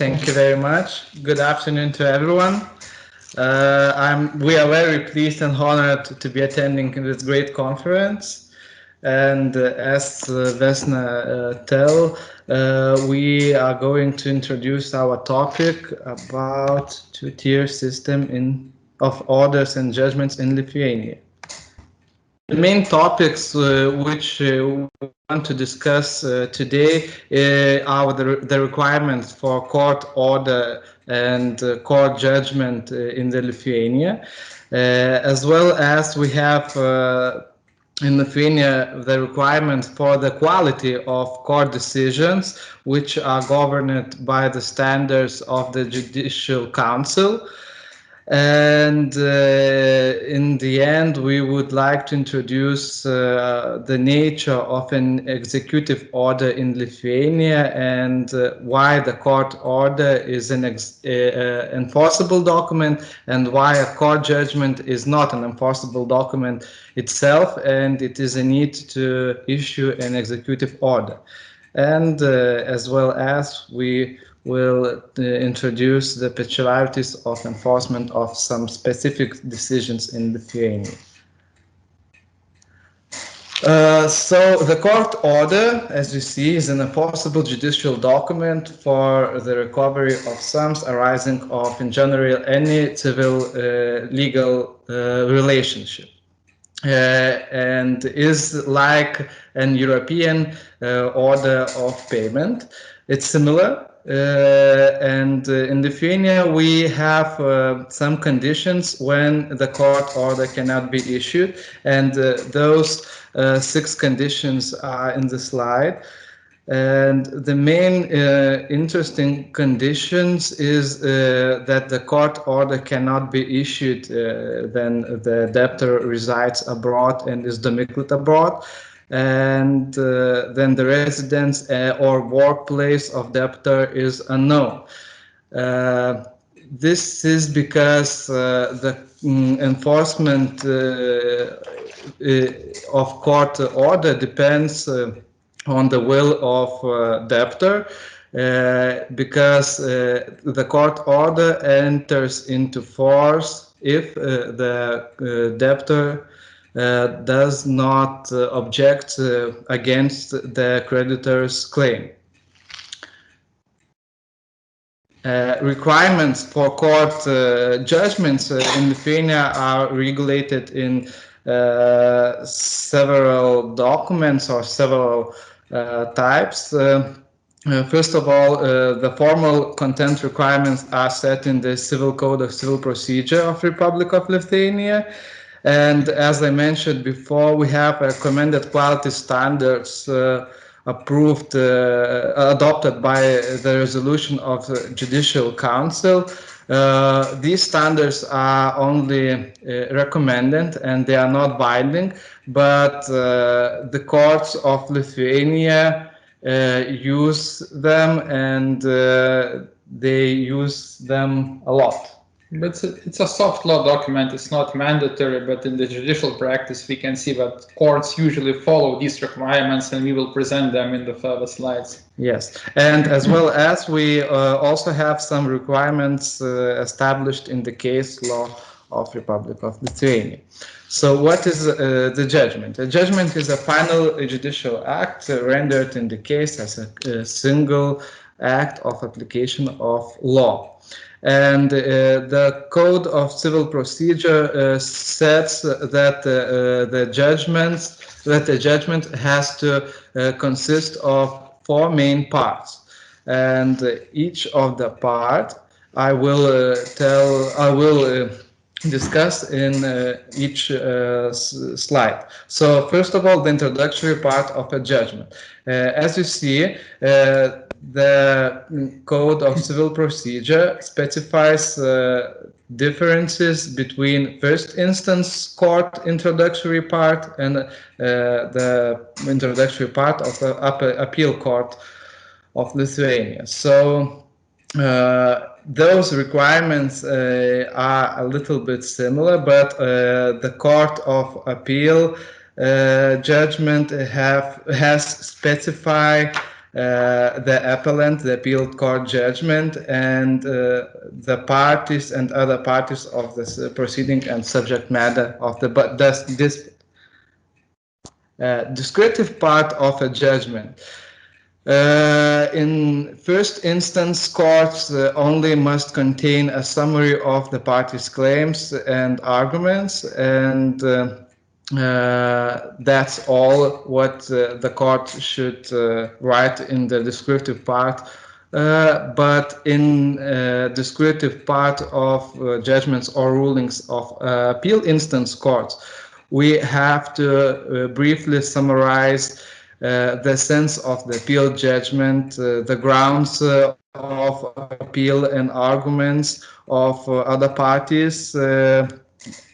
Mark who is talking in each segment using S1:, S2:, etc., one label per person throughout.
S1: Thank you very much. Good afternoon to everyone. We are very pleased and honored to be attending this great conference. And as Vesna tell, we are going to introduce our topic about two-tier system of orders and judgments in Lithuania. The main topics which we want to discuss today are the requirements for court order and court judgment in the Lithuania, as well as we have in Lithuania the requirements for the quality of court decisions, which are governed by the standards of the Judicial Council. And in the end, we would like to introduce the nature of an executive order in Lithuania and why the court order is an enforceable document and why a court judgment is not an enforceable document itself, and it is a need to issue an executive order. And as well as we will introduce the peculiarities of enforcement of some specific decisions in Lithuania. So the court order, as you see, is an enforceable judicial document for the recovery of sums arising of, in general, any civil legal relationship. And is like an European order of payment. It's similar. And in Lithuania, we have some conditions when the court order cannot be issued, and those 6 conditions are in the slide. And the main interesting conditions is that the court order cannot be issued when the debtor resides abroad and is domiciled abroad, and then the residence or workplace of debtor is unknown. This is because the enforcement of court order depends on the will of debtor, because the court order enters into force if the debtor does not object against the creditor's claim. Requirements for court judgments in Lithuania are regulated in several documents or several types. First of all, the formal content requirements are set in the Civil Code of Civil Procedure of Republic of Lithuania. And as I mentioned before, we have recommended quality standards adopted by the resolution of the Judicial Council. These standards are only recommended and they are not binding, but the courts of Lithuania use them, and they use them a lot.
S2: But it's a soft law document, it's not mandatory, but in the judicial practice we can see that courts usually follow these requirements, and we will present them in the further slides.
S1: Yes, and as well as we also have some requirements established in the case law of Republic of Lithuania. So what is the judgment? A judgment is a final judicial act rendered in the case as a single act of application of law. And the Code of Civil Procedure says that the judgment has to consist of 4 main parts, and each of the part I will discuss in each slide. So first of all, the introductory part of a judgment. As you see, the Code of Civil Procedure specifies differences between first instance court introductory part and the introductory part of the appeal court of Lithuania. So those requirements are a little bit similar, but the Court of Appeal judgment has specified the appellant, the appeal court judgment, and the parties and other parties of this proceeding and subject matter of the this descriptive part of a judgment. In first instance, courts only must contain a summary of the parties' claims and arguments, and that's all what the court should write in the descriptive part. But in descriptive part of judgments or rulings of appeal instance courts, we have to briefly summarize the sense of the appeal judgment, the grounds of appeal and arguments of other parties,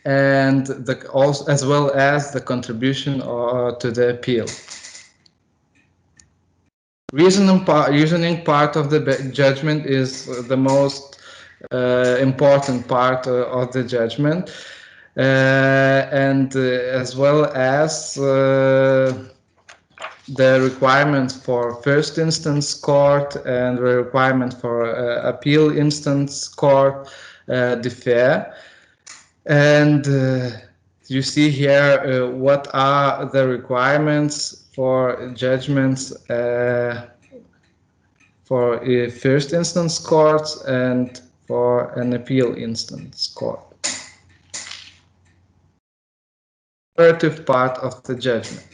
S1: and also as well as the contribution to the appeal. Reasoning part of the judgment is the most important part of the judgment, and as well as the requirements for first instance court and the requirement for appeal instance court differ. And you see here what are the requirements for judgments for a first instance courts and for an appeal instance court. Operative part of the judgment.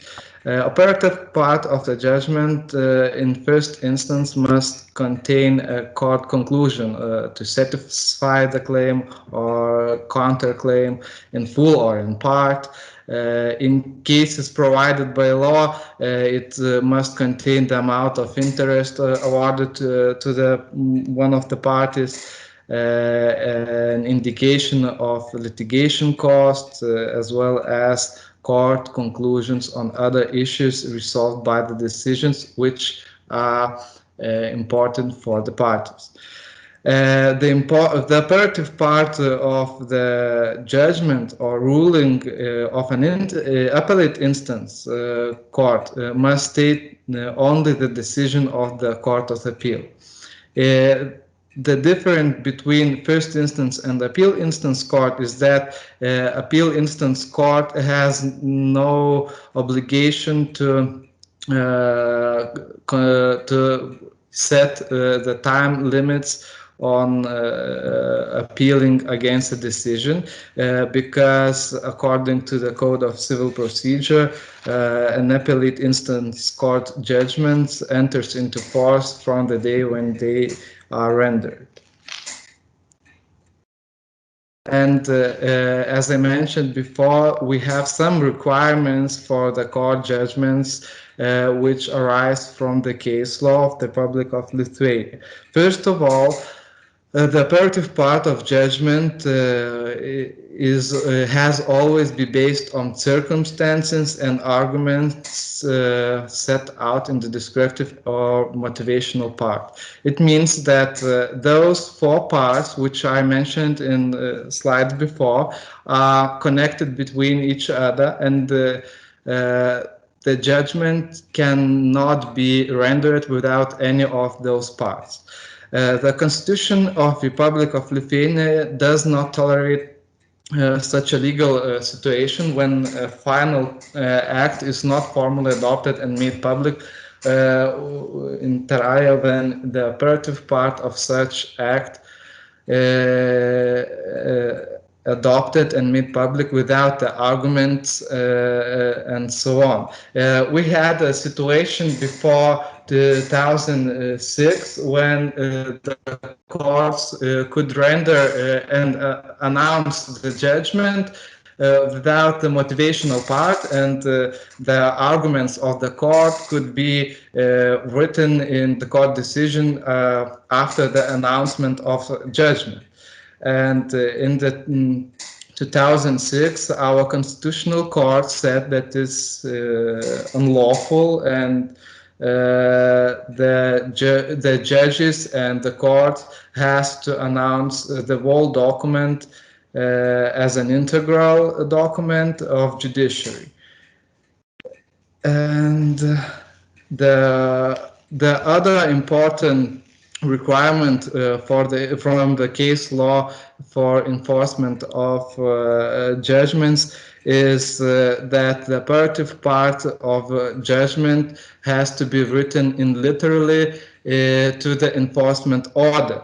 S1: Operative part of the judgment in first instance must contain a court conclusion to satisfy the claim or counterclaim in full or in part. In cases provided by law, it must contain the amount of interest awarded to the one of the parties, an indication of litigation costs, as well as court conclusions on other issues resolved by the decisions which are important for the parties. The operative part of the judgment or ruling of an appellate instance court must state only the decision of the Court of Appeal. The difference between first instance and appeal instance court is that appeal instance court has no obligation to set the time limits on appealing against a decision because according to the Code of Civil Procedure, an appellate instance court judgment enters into force from the day when they are rendered. And as I mentioned before, we have some requirements for the court judgments which arise from the case law of the Republic of Lithuania. First of all, the operative part of judgment has always been based on circumstances and arguments set out in the descriptive or motivational part. It means that those four parts, which I mentioned in slides before, are connected between each other, and the judgment cannot be rendered without any of those parts. The Constitution of Republic of Lithuania does not tolerate such a legal situation when a final act is not formally adopted and made public inter alia when the operative part of such act adopted and made public without the arguments and so on. We had a situation before 2006 when the courts could render and announce the judgment without the motivational part, and the arguments of the court could be written in the court decision after the announcement of judgment. And in the 2006, our constitutional court said that it's unlawful, and the judges and the court has to announce the whole document as an integral document of judiciary. And The other important requirement from the case law for enforcement of judgments is that the operative part of judgment has to be written in literally to the enforcement order.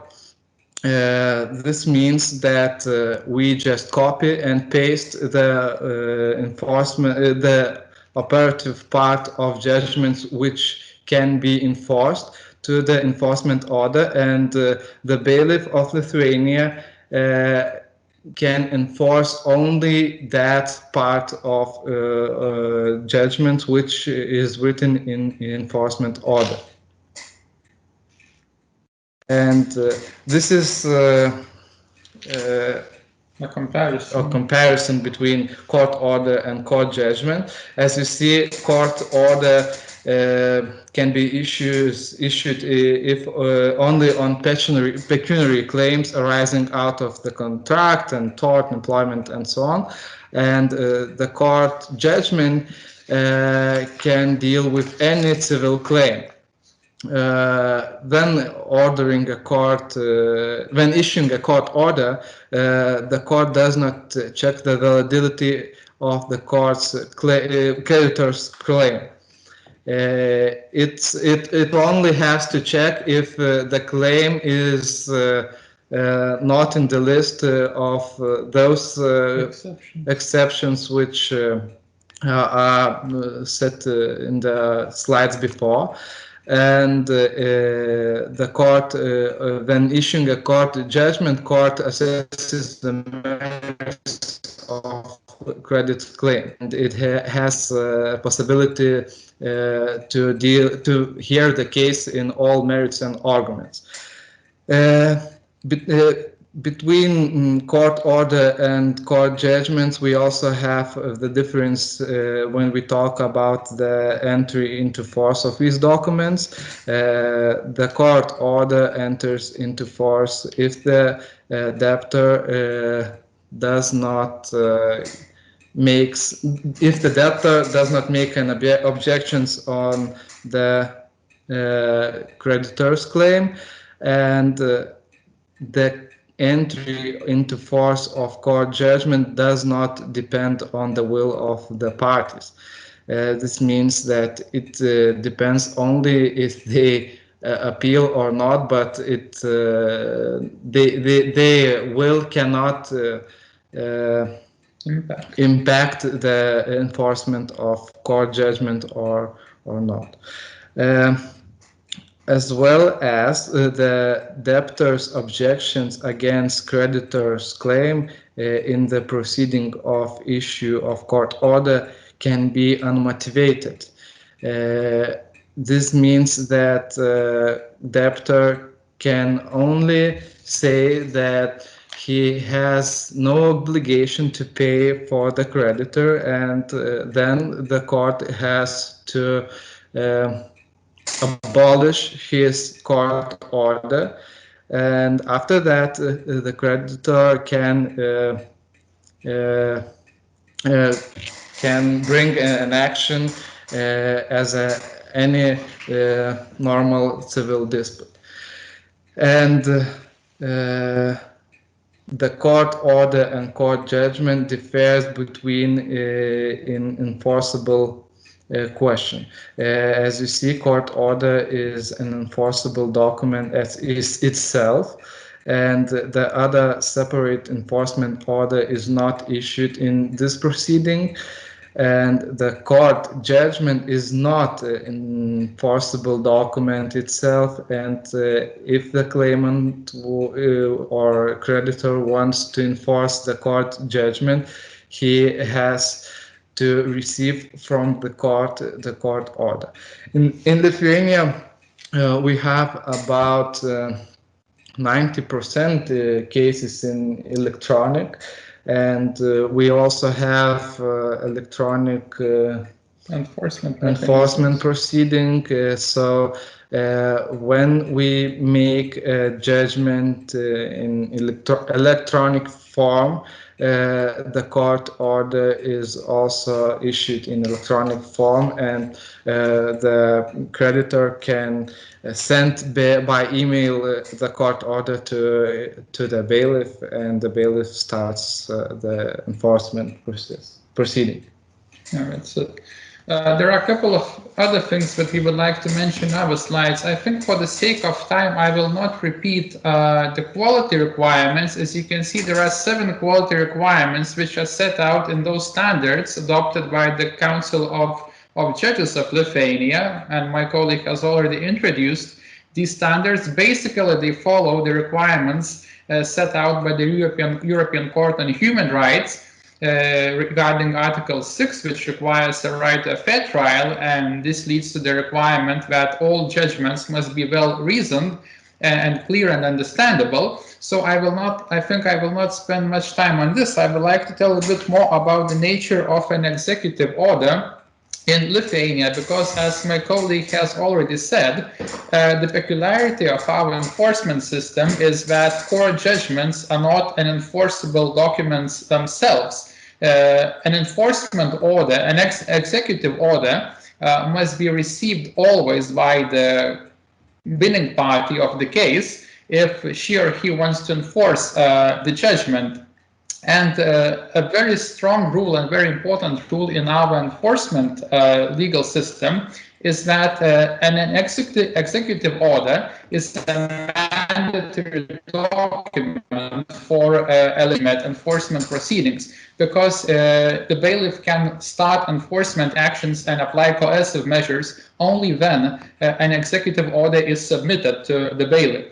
S1: This means that we just copy and paste the the operative part of judgments which can be enforced to the enforcement order, and the bailiff of Lithuania can enforce only that part of judgment which is written in enforcement order. And this is a comparison between court order and court judgment. As you see, court order can be issued if only on pecuniary claims arising out of the contract and tort, employment, and so on. And the court judgment can deal with any civil claim. When issuing a court order, the court does not check the validity of the creditor's claim. It only has to check if the claim is not in the list of those exceptions which are set in the slides before. And the court, when issuing a court judgment, court assesses the merits of credit claim, and it has a possibility to hear the case in all merits and arguments. Between court order and court judgments, we also have the difference when we talk about the entry into force of these documents. The court order enters into force if the debtor does not make any objections on the creditor's claim, and the entry into force of court judgment does not depend on the will of the parties. This means that it depends only if they appeal or not, but they will cannot impact the enforcement of court judgment or not. As well as the debtor's objections against creditor's claim in the proceeding of issue of court order can be unmotivated. This means that debtor can only say that he has no obligation to pay for the creditor, and then the court has to abolish his court order, and after that the creditor can bring an action as any normal civil dispute. And the court order and court judgment differs between in enforceable question. As you see, court order is an enforceable document as is itself, and the other separate enforcement order is not issued in this proceeding, and the court judgment is not an enforceable document itself, and if the claimant or creditor wants to enforce the court judgment, he has to receive from the court order. In Lithuania, we have about 90% cases in electronic, and we also have electronic enforcement proceeding. So when we make a judgment in electronic form, the court order is also issued in electronic form, and the creditor can send by email the court order to the bailiff, and the bailiff starts the enforcement proceeding.
S2: All right, so there are a couple of other things that we would like to mention in our slides. I think for the sake of time, I will not repeat the quality requirements. As you can see, there are 7 quality requirements which are set out in those standards adopted by the Council of Judges of Lithuania, and my colleague has already introduced these standards. Basically, they follow the requirements set out by the European Court on Human Rights, regarding Article 6, which requires the right to a fair trial, and this leads to the requirement that all judgments must be well reasoned and clear and understandable. So I think I will not spend much time on this. I would like to tell a bit more about the nature of an executive order in Lithuania, because as my colleague has already said, the peculiarity of our enforcement system is that court judgments are not an enforceable documents themselves. An enforcement order, an executive order, must be received always by the winning party of the case if she or he wants to enforce the judgment. And a very strong rule and very important rule in our enforcement legal system is that an executive order is a mandatory document for legitimate enforcement proceedings, because the bailiff can start enforcement actions and apply coercive measures only when an executive order is submitted to the bailiff.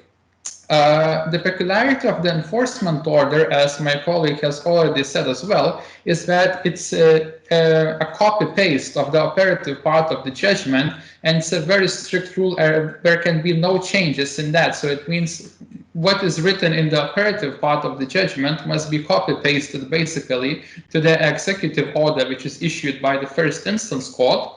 S2: The peculiarity of the enforcement order, as my colleague has already said as well, is that it's a copy-paste of the operative part of the judgment, and it's a very strict rule. There can be no changes in that. So it means what is written in the operative part of the judgment must be copy-pasted basically to the executive order, which is issued by the first instance court.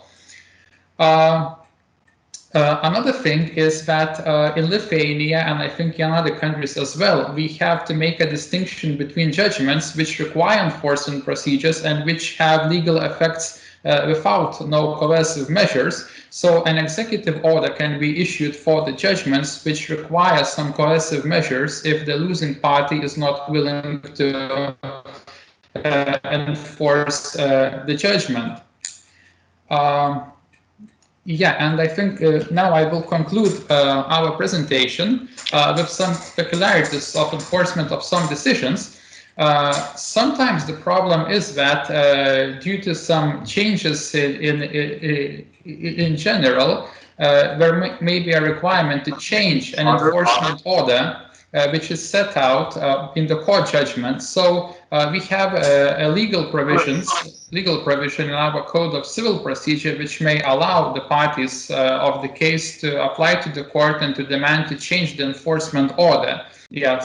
S2: Another thing is that in Lithuania, and I think in other countries as well, we have to make a distinction between judgments which require enforcement procedures and which have legal effects without no coercive measures. So an executive order can be issued for the judgments which require some coercive measures if the losing party is not willing to enforce the judgment. Yeah, and I think now I will conclude our presentation with some peculiarities of enforcement of some decisions. Sometimes the problem is that due to some changes in general, there may be a requirement to change an enforcement order which is set out in the court judgment. So we have a legal provision in our Code of Civil Procedure which may allow the parties of the case to apply to the court and to demand to change the enforcement order. Yeah,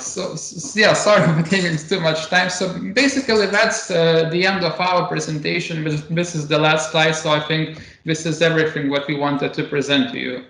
S2: yeah, sorry for taking too much time. So basically that's the end of our presentation. This is the last slide, so I think this is everything what we wanted to present to you.